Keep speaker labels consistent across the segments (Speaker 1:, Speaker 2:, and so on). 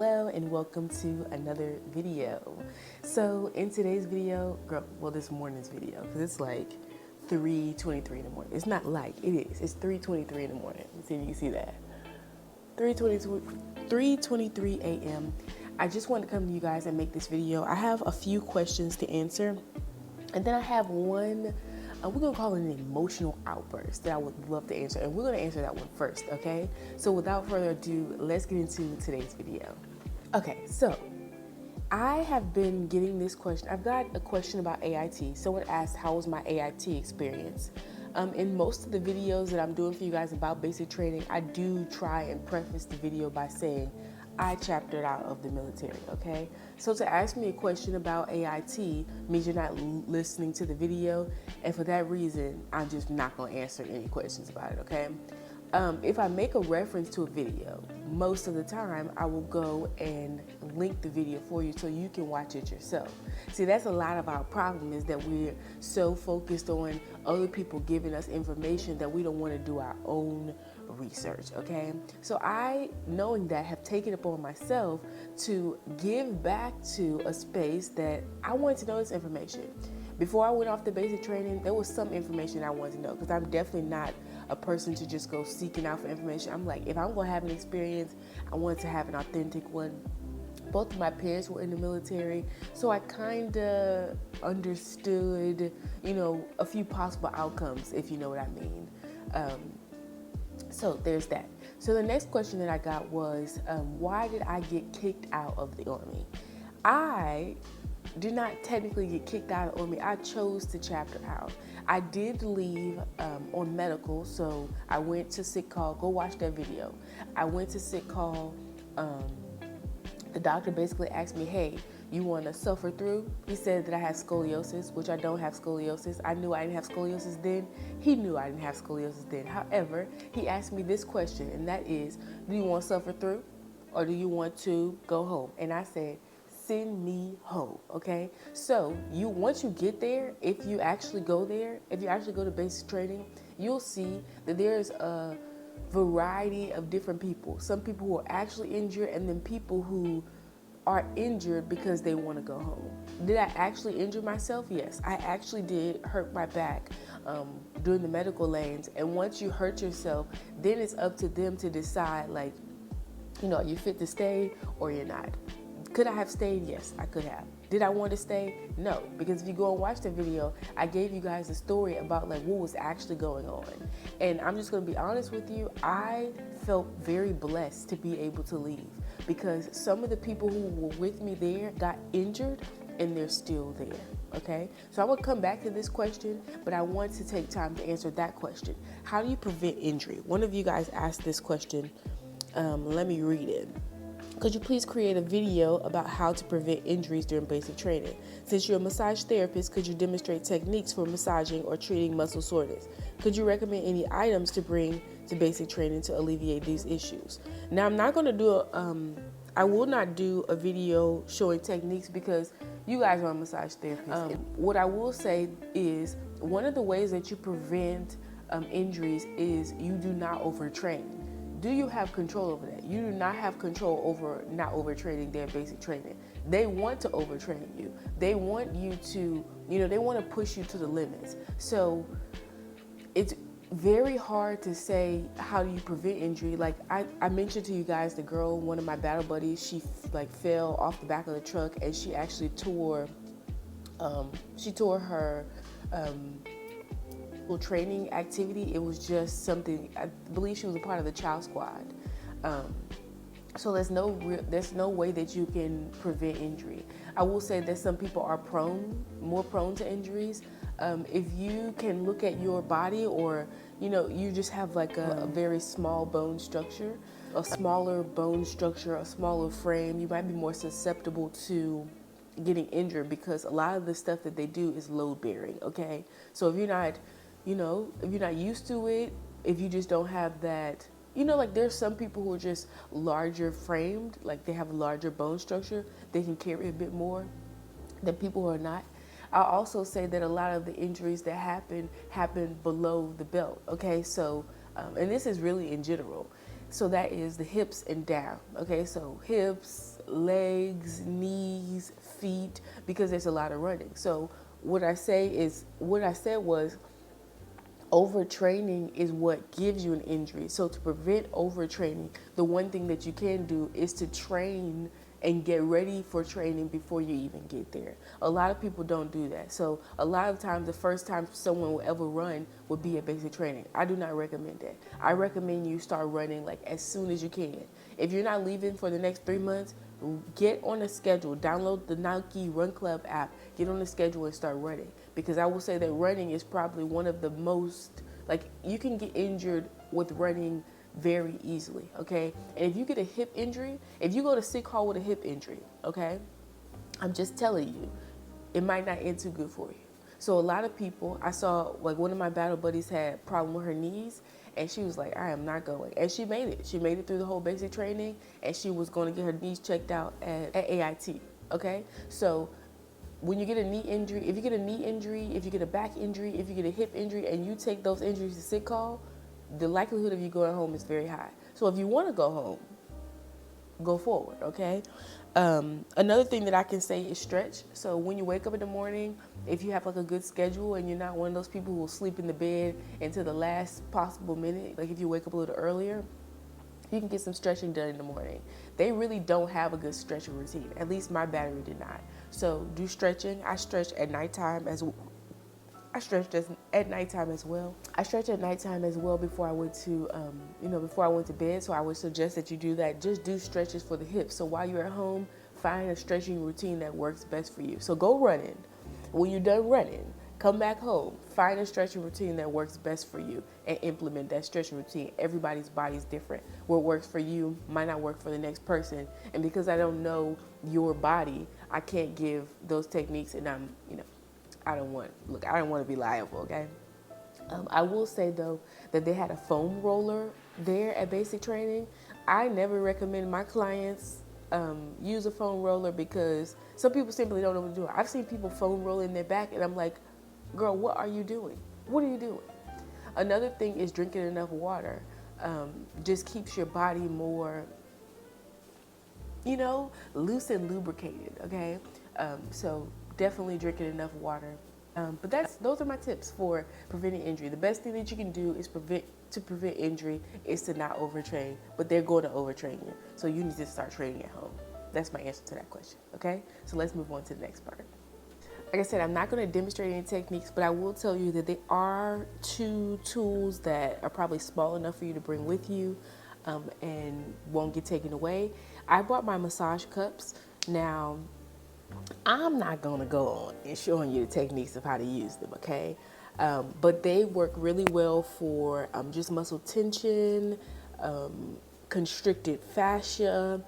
Speaker 1: Hello and welcome to another video. So in today's video, this morning's video, because it's like 3:23 in the morning. It's not like, it is. It's 3:23 in the morning. See if you can see that. 3:23 a.m. I just want to come to you guys and make this video. I have a few questions to answer. And then I have one, we're going to call it an emotional outburst that I would love to answer. And we're going to answer that one first, okay? So without further ado, let's get into today's video. Okay, so I have been getting this question. I've got a question about AIT. Someone asked, how was my AIT experience? In most of the videos that I'm doing for you guys about basic training, I do try and preface the video by saying, I chaptered out of the military, okay? So to ask me a question about AIT means you're not listening to the video, and for that reason, I'm just not gonna answer any questions about it, okay? If I make a reference to a video, most of the time I will go and link the video for you so you can watch it yourself. See, that's a lot of our problem, is that we're so focused on other people giving us information that we don't want to do our own research, okay? So I, knowing that, have taken it upon myself to give back to a space that I wanted to know this information. Before I went off the basic training, there was some information I wanted to know, because I'm definitely not a person to just go seeking out for information. I'm like, if I'm going to have an experience, I want to have an authentic one. Both of my parents were in the military, so I kind of understood, a few possible outcomes, if you know what I mean. So there's that. So the next question that I got was, why did I get kicked out of the Army? I did not technically get kicked out of the Army. I chose to chapter out. I did leave on medical, so I went to sick call. Go watch that video. I went to sick call. The doctor basically asked me, hey, you want to suffer through? He said that I had scoliosis, which I don't have scoliosis. I knew I didn't have scoliosis then. He knew I didn't have scoliosis then. However, he asked me this question, and that is, do you want to suffer through, or do you want to go home? And I said, send me home, okay? So once you get there, if you actually go there, if you actually go to basic training, you'll see that there's a variety of different people. Some people who are actually injured, and then people who are injured because they want to go home. Did I actually injure myself? Yes, I actually did hurt my back during the medical lanes. And once you hurt yourself, then it's up to them to decide, like, are you fit to stay or you're not? Could I have stayed? Yes, I could have. Did I want to stay? No, because if you go and watch the video, I gave you guys a story about like what was actually going on. And I'm just going to be honest with you, I felt very blessed to be able to leave, because some of the people who were with me there got injured and they're still there, okay? So I will come back to this question, but I want to take time to answer that question. How do you prevent injury? One of you guys asked this question. Let me read it. Could you please create a video about how to prevent injuries during basic training? Since you're a massage therapist, could you demonstrate techniques for massaging or treating muscle soreness? Could you recommend any items to bring to basic training to alleviate these issues? Now, I'm not going to do I will not do a video showing techniques, because you guys are a massage therapist. What I will say is, one of the ways that you prevent injuries is you do not overtrain. Do you have control over that? You do not have control over not overtraining their basic training. They want to overtrain you. They want you to, they want to push you to the limits. So it's very hard to say, how do you prevent injury? Like I mentioned to you guys, the girl, one of my battle buddies, she fell off the back of the truck, and she actually tore her training activity. It was just something, I believe she was a part of the child squad. So there's no way that you can prevent injury. I will say that some people are more prone to injuries. If you can look at your body, or you just have like a very small bone structure, a smaller bone structure, a smaller frame, you might be more susceptible to getting injured, because a lot of the stuff that they do is load bearing, okay? So if you're not used to it, if you just don't have that, like there's some people who are just larger framed, like they have a larger bone structure, they can carry a bit more than people who are not. I'll also say that a lot of the injuries that happen below the belt, okay? So, and this is really in general. So that is the hips and down. Okay, so hips, legs, knees, feet, because there's a lot of running. So what I said was overtraining is what gives you an injury. So to prevent overtraining, the one thing that you can do is to train and get ready for training before you even get there. A lot of people don't do that. So a lot of times the first time someone will ever run would be at basic training. I do not recommend that. I recommend you start running like as soon as you can. If you're not leaving for the next 3 months, get on a schedule, download the Nike Run Club app, get on the schedule and start running. Because I will say that running is probably one of the most, like, you can get injured with running very easily, okay? And if you get a hip injury, if you go to sick hall with a hip injury, okay, I'm just telling you, it might not end too good for you. So a lot of people, I saw, like, one of my battle buddies had a problem with her knees, and she was like, I am not going. And she made it. She made it through the whole basic training, and she was going to get her knees checked out at AIT, okay? So when you get a knee injury, if you get a knee injury, if you get a back injury, if you get a hip injury, and you take those injuries to sick call, the likelihood of you going home is very high. So if you want to go home, go forward, okay? Another thing that I can say is stretch. So when you wake up in the morning, if you have like a good schedule and you're not one of those people who will sleep in the bed until the last possible minute, like if you wake up a little earlier, you can get some stretching done in the morning. They really don't have a good stretching routine. At least my battery did not. So do stretching. I stretch at nighttime as well. I stretched at nighttime as well. I stretch at nighttime as well before I went to, before I went to bed. So I would suggest that you do that. Just do stretches for the hips. So while you're at home, find a stretching routine that works best for you. So go running. When you're done running, come back home. Find a stretching routine that works best for you and implement that stretching routine. Everybody's body is different. What works for you might not work for the next person. And because I don't know your body, I can't give those techniques, and I don't want to be liable, okay? I will say, though, that they had a foam roller there at basic training. I never recommend my clients use a foam roller because some people simply don't know what to do. I've seen people foam roll in their back, and I'm like, girl, what are you doing? What are you doing? Another thing is drinking enough water. Just keeps your body more, loose and lubricated, okay? So definitely drinking enough water. But those are my tips for preventing injury. The best thing that you can do is to prevent injury is to not overtrain, but they're going to overtrain you. So you need to start training at home. That's my answer to that question, okay? So let's move on to the next part. Like I said, I'm not going to demonstrate any techniques, but I will tell you that there are 2 tools that are probably small enough for you to bring with you and won't get taken away. I bought my massage cups. Now, I'm not going to go on and showing you the techniques of how to use them, okay? But they work really well for just muscle tension, constricted fascia,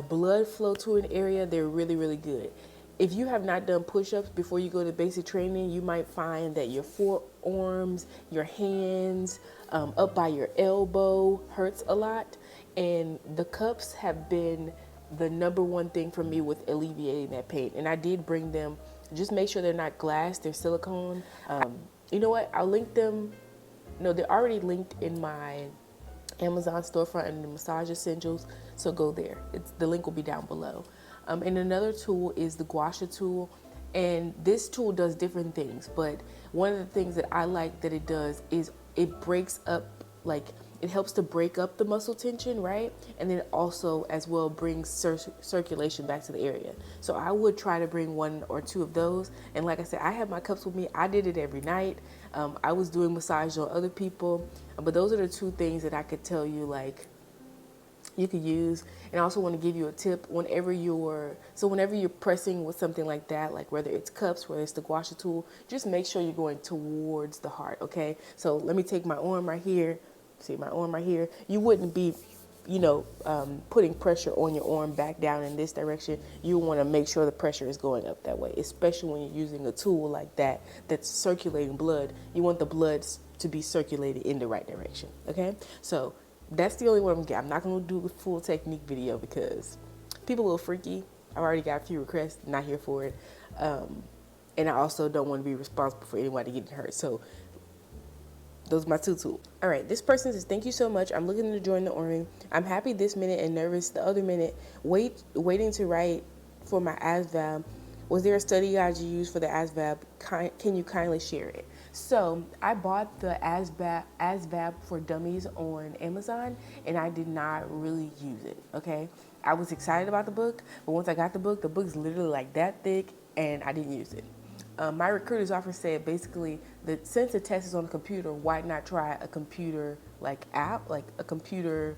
Speaker 1: blood flow to an area. They're really, really good. If you have not done push-ups before you go to basic training, you might find that your forearms, your hands, up by your elbow hurts a lot. And the cups have been the number one thing for me with alleviating that pain. And I did bring them. Just make sure they're not glass, they're silicone. You know what? I'll link them. No, they're already linked in my Amazon storefront and the Massage Essentials. So go there. The link will be down below. And another tool is the Gua Sha tool. And this tool does different things. But one of the things that I like that it does is it breaks up, like, it helps to break up the muscle tension, right? And then it also as well brings circulation back to the area. So I would try to bring 1 or 2 of those. And like I said, I have my cups with me. I did it every night. I was doing massage on other people. But those are the 2 things that I could tell you, like, you could use. And I also want to give you a tip whenever you're pressing with something like that, like whether it's cups, whether it's the Gua Sha tool, just make sure you're going towards the heart, okay? So let me take my arm right here. See my arm right here? You wouldn't be, putting pressure on your arm back down in this direction. You want to make sure the pressure is going up that way, especially when you're using a tool like that that's circulating blood. You want the blood to be circulated in the right direction, okay? So that's the only one I'm going to get. I'm not going to do a full technique video because people are a little freaky. I've already got a few requests, not here for it. And I also don't want to be responsible for anybody getting hurt. So Those are my two tools. All right, this person says, thank you so much. I'm looking to join the Army. I'm happy this minute and nervous the other minute. Waiting to write for my ASVAB. Was there a study guide you used for the ASVAB? Can you kindly share it? So I bought the ASVAB for Dummies on Amazon, and I did not really use it, okay? I was excited about the book, but once I got the book's literally like that thick, and I didn't use it. My recruiter's office said basically that since the test is on the computer, why not try a computer like app, like a computer,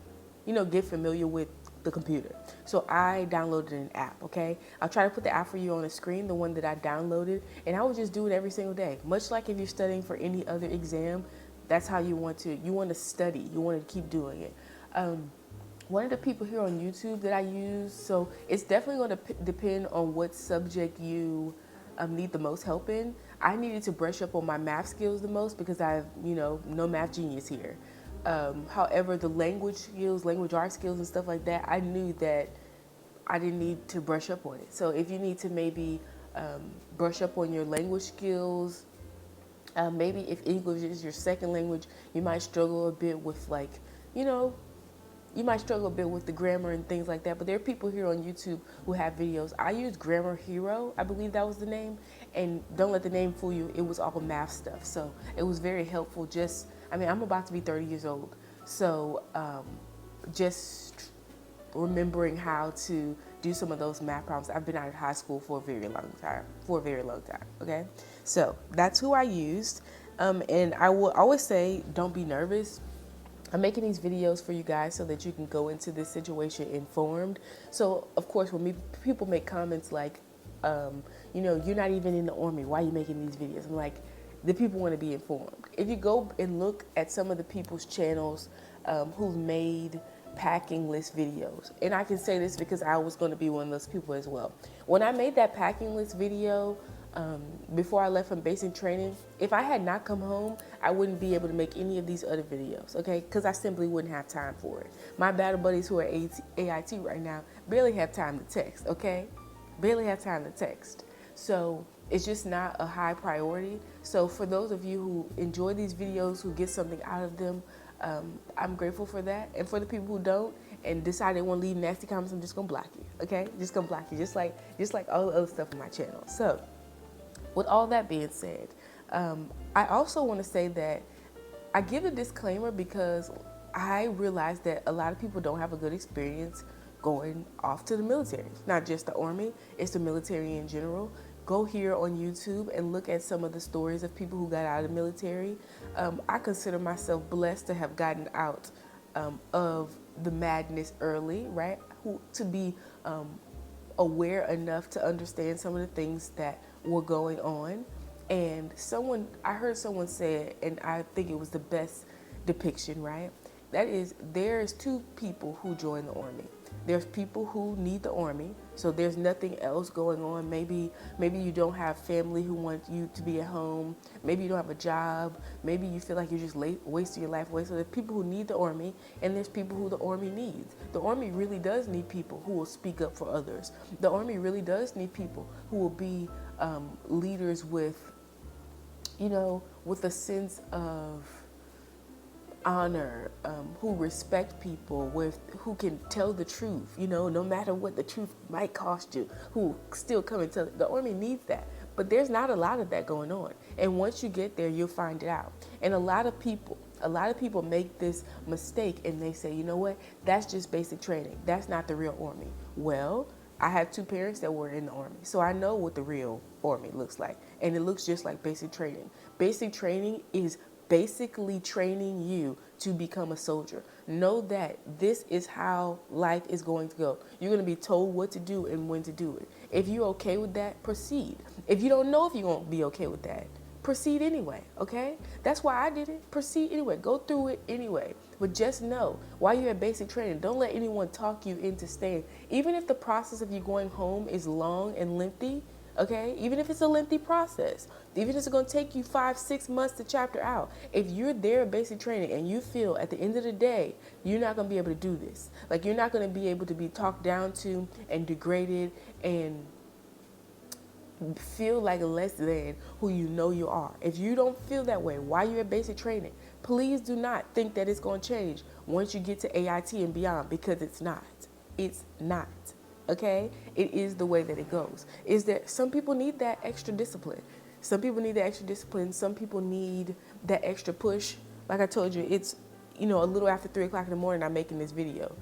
Speaker 1: get familiar with the computer. So I downloaded an app, okay? I'll try to put the app for you on the screen, the one that I downloaded, and I would just do it every single day. Much like if you're studying for any other exam, that's how you want to study, you want to keep doing it. One of the people here on YouTube that I use, so it's definitely going to depend on what subject you need the most help in. I needed to brush up on my math skills the most because I have, no math genius here. However, the language skills, language arts skills and stuff like that, I knew that I didn't need to brush up on it. So if you need to maybe brush up on your language skills, maybe if English is your second language, you might struggle a bit with you might struggle a bit with the grammar and things like that, but there are people here on YouTube who have videos. I use Grammar Hero, I believe that was the name, and don't let the name fool you, it was all math stuff. So it was very helpful. I'm about to be 30 years old, so just remembering how to do some of those math problems. I've been out of high school for a very long time, okay? So that's who I used, and I will always say, don't be nervous. I'm making these videos for you guys so that you can go into this situation informed. So, of course, when people make comments like, you're not even in the Army, why are you making these videos? I'm like, the people want to be informed. If you go and look at some of the people's channels who've made packing list videos, and I can say this because I was going to be one of those people as well. When I made that packing list video, before I left from basic training, if I had not come home, I wouldn't be able to make any of these other videos, okay? Because I simply wouldn't have time for it. My battle buddies who are AIT right now barely have time to text, okay? Barely have time to text. So it's just not a high priority. So for those of you who enjoy these videos, who get something out of them, I'm grateful for that. And for the people who don't and decide they want to leave nasty comments, I'm just gonna block you, okay? Just gonna block you, just like all the other stuff on my channel. So with all that being said, I also want to say that I give a disclaimer because I realize that a lot of people don't have a good experience going off to the military. Not just the Army, it's the military in general. Go here on YouTube and look at some of the stories of people who got out of the military. I consider myself blessed to have gotten out of the madness early, right? To be aware enough to understand some of the things that were going on. And I heard someone say it, and I think it was the best depiction, right? That is, there's two people who join the Army. There's people who need the Army, so there's nothing else going on. Maybe you don't have family who want you to be at home. Maybe you don't have a job. Maybe you feel like you're just wasting your life away. So there's people who need the Army, and there's people who the Army needs. The Army really does need people who will speak up for others. The Army really does need people who will be leaders with a sense of honor, who respect people, who can tell the truth, no matter what the truth might cost you, who still come and tell. The Army needs that, but there's not a lot of that going on. And once you get there, you'll find it out. And a lot of people make this mistake and they say, you know what, that's just basic training. That's not the real Army. Well, I have two parents that were in the Army, so I know what the real Army looks like. And it looks just like basic training. Basic training is basically training you to become a soldier. Know that this is how life is going to go. You're going to be told what to do and when to do it. If you're okay with that, proceed. If you don't know if you're going to be okay with that, proceed anyway, okay? That's why I did it. Proceed anyway. Go through it anyway. But just know, while you're at basic training, don't let anyone talk you into staying. Even if the process of you going home is long and lengthy, okay? Even if it's a lengthy process, even if it's going to take you 5-6 months to chapter out, if you're there at basic training and you feel at the end of the day, you're not going to be able to do this. Like, you're not going to be able to be talked down to and degraded and feel like less than who you know you are. If you don't feel that way while you're at basic training, Please do not think that it's going to change once you get to AIT and beyond, because it's not. It's not. Okay? It is the way that it goes. Is that some people need that extra discipline. Some people need that extra discipline. Some people need that extra push. Like I told you, it's, a little after 3 o'clock in the morning, I'm making this video.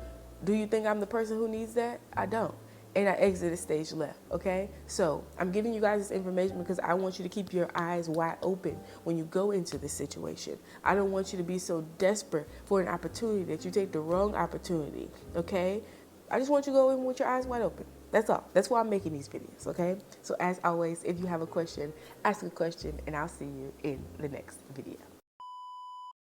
Speaker 1: Do you think I'm the person who needs that? I don't. And I exited stage left, okay? So I'm giving you guys this information because I want you to keep your eyes wide open when you go into this situation. I don't want you to be so desperate for an opportunity that you take the wrong opportunity, okay? I just want you to go in with your eyes wide open. That's all. That's why I'm making these videos, okay? So as always, if you have a question, ask a question, and I'll see you in the next video.